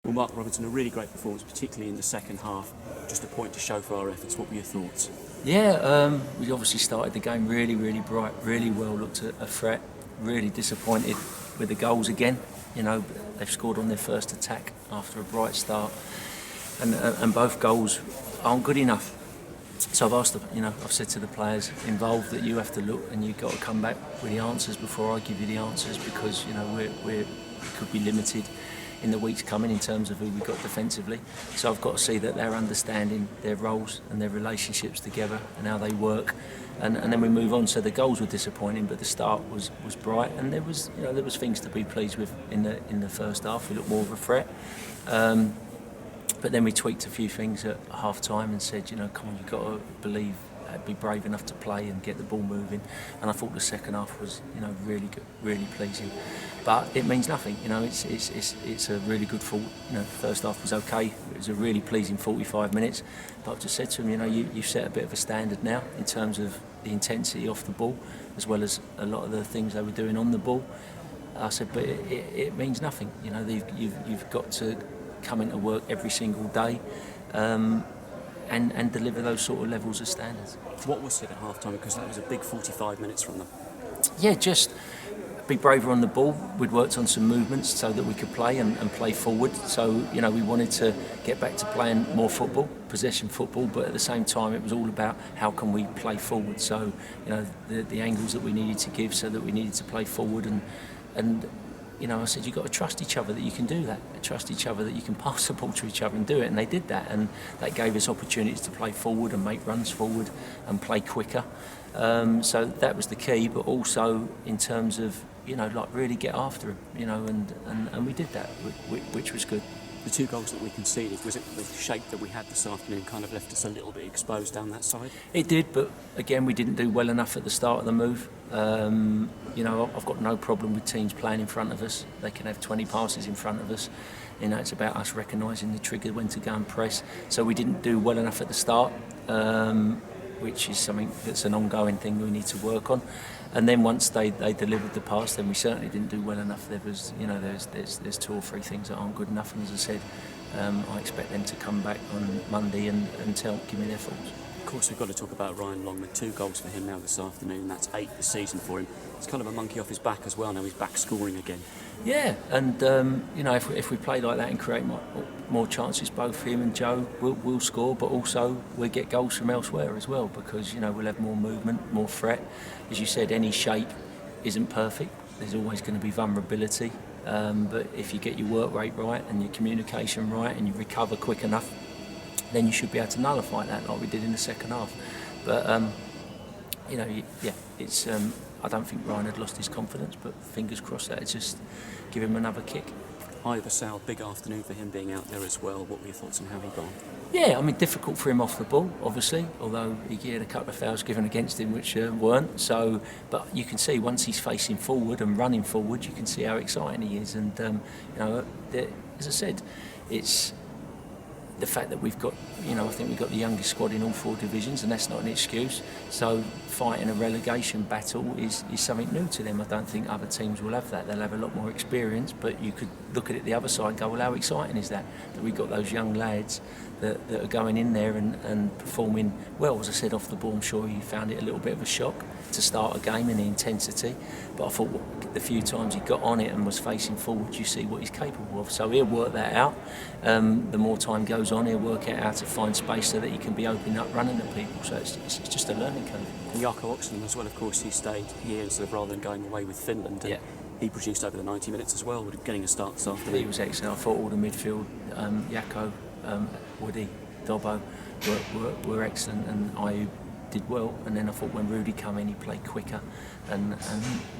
Well, Mark Robinson, a really great performance, particularly in the second half. Just a point to show for our efforts. What were your thoughts? Yeah, we obviously started the game really, really bright, really well, looked at a threat, really disappointed with the goals again. You know, they've scored on their first attack after a bright start, and both goals aren't good enough. So I've asked them, I've said to the players involved that you have to look and you've got to come back with the answers before I give you the answers, because we could be limited in the weeks coming in terms of who we got defensively. So I've got to see that they're understanding their roles and their relationships together and how they work, and then we move on. So the goals were disappointing, but the start was bright, and there was things to be pleased with in the first half. We looked more of a threat. But then we tweaked a few things at half time and said, come on, you've got to believe, be brave enough to play and get the ball moving. And I thought the second half was, really good, really pleasing. But it means nothing, it's a really good fault. First half was okay. It was a really pleasing 45 minutes. But I've just said to them, you've set a bit of a standard now in terms of the intensity off the ball, as well as a lot of the things they were doing on the ball. I said, but it means nothing. You've got to come into work every single day and deliver those sort of levels of standards. What was said at half time? Because that was a big 45 minutes from them. Yeah, just be braver on the ball. We'd worked on some movements so that we could play and play forward. So, we wanted to get back to playing more football, possession football, but at the same time it was all about how can we play forward. So, the angles that we needed to give, so that we needed to play forward, and I said, you've got to trust each other that you can do that. Trust each other that you can pass the ball to each other and do it. And they did that. And that gave us opportunities to play forward and make runs forward and play quicker. So that was the key. But also in terms of, really get after him, and we did that, which was good. The two goals that we conceded, was it the shape that we had this afternoon kind of left us a little bit exposed down that side? It did, but again, we didn't do well enough at the start of the move. I've got no problem with teams playing in front of us. They can have 20 passes in front of us. It's about us recognising the trigger when to go and press. So we didn't do well enough at the start, which is something that's an ongoing thing we need to work on. And then once they delivered the pass, then we certainly didn't do well enough. There was, there's two or three things that aren't good enough. And as I said, I expect them to come back on Monday and give me their thoughts. Of course, we've got to talk about Ryan Long. With 2 goals for him now this afternoon. That's 8 this season for him. It's kind of a monkey off his back as well. Now he's back scoring again. Yeah, and if we play like that and create more chances, both him and Joe will score, but also we'll get goals from elsewhere as well, because we'll have more movement, more threat. As you said, any shape isn't perfect. There's always going to be vulnerability, but if you get your work rate right and your communication right and you recover quick enough, then you should be able to nullify that like we did in the second half. But it's. I don't think Ryan had lost his confidence, but fingers crossed that it's just give him another kick. Ivor Sal, big afternoon for him being out there as well. What were your thoughts on how he gone? Yeah, difficult for him off the ball, obviously, although he had a couple of fouls given against him which weren't. So, but you can see once he's facing forward and running forward, you can see how exciting he is. And as I said, it's the fact that we've got, I think we've got the youngest squad in all 4 divisions, and that's not an excuse. So fighting a relegation battle is something new to them. I don't think other teams will have that. They'll have a lot more experience, but you could look at it the other side and go, well, how exciting is that we've got those young lads that are going in there and performing well. As I said, off the ball, I'm sure you found it a little bit of a shock to start a game in the intensity, but I thought the few times he got on it and was facing forward, you see what he's capable of. So he'll work that out. The more time goes on, he'll work out how to find space so that he can be opening up, running at people. So it's just a learning curve. And Jaakko Oxenham as well, of course, he stayed here sort of rather than going away with Finland. Yeah. He produced over the 90 minutes as well, getting a start this afternoon. He was excellent. I thought all the midfield, Jaakko, Woody, Robbo were excellent, and Ayew did well. And then I thought when Rudy came in, he played quicker and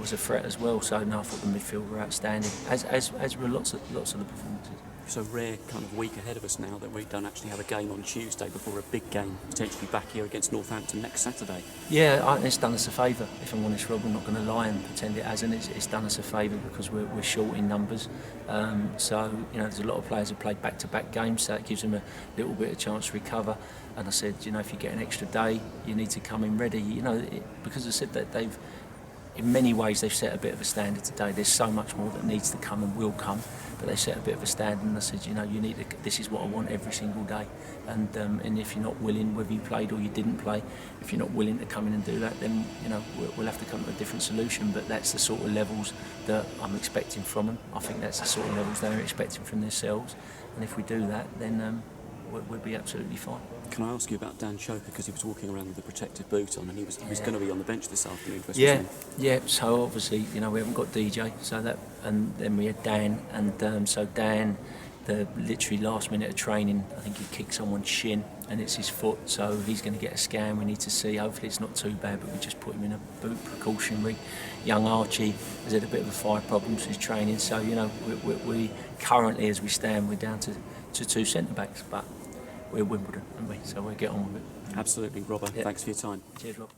was a threat as well. So no, I thought the midfield were outstanding, as were lots of the performances. So rare kind of week ahead of us now that we don't actually have a game on Tuesday before a big game potentially back here against Northampton next Saturday. Yeah, it's done us a favour, if I'm honest, Rob. I'm not going to lie and pretend it hasn't. It's done us a favour because we're short in numbers. So there's a lot of players who played back-to-back games, so it gives them a little bit of chance to recover. And I said, if you get an extra day, you need to come in ready. Because I said that they've in many ways they've set a bit of a standard today. There's so much more that needs to come and will come, but they set a bit of a standard, and I said, you know, you need to, this is what I want every single day, and if you're not willing, whether you played or you didn't play, if you're not willing to come in and do that, then you know we'll have to come to a different solution. But that's the sort of levels that I'm expecting from them. I think that's the sort of levels they're expecting from themselves, and if we do that, then we'll be absolutely fine. Can I ask you about Dan Choker, because he was walking around with a protective boot on, and he was going to be on the bench this afternoon. Yeah. So obviously, you know, we haven't got DJ, so that, and then we had Dan, and so Dan, the literally last minute of training, I think he kicked someone's shin, and it's his foot, so he's going to get a scan. We need to see. Hopefully, it's not too bad, but we just put him in a boot precautionary. Young Archie has had a bit of a thigh problem since training, so you know, we currently, as we stand, we're down to two centre backs, but we're Wimbledon, aren't we? So we'll get on with it. Absolutely, Robbo. Yeah. Thanks for your time. Cheers, Rob.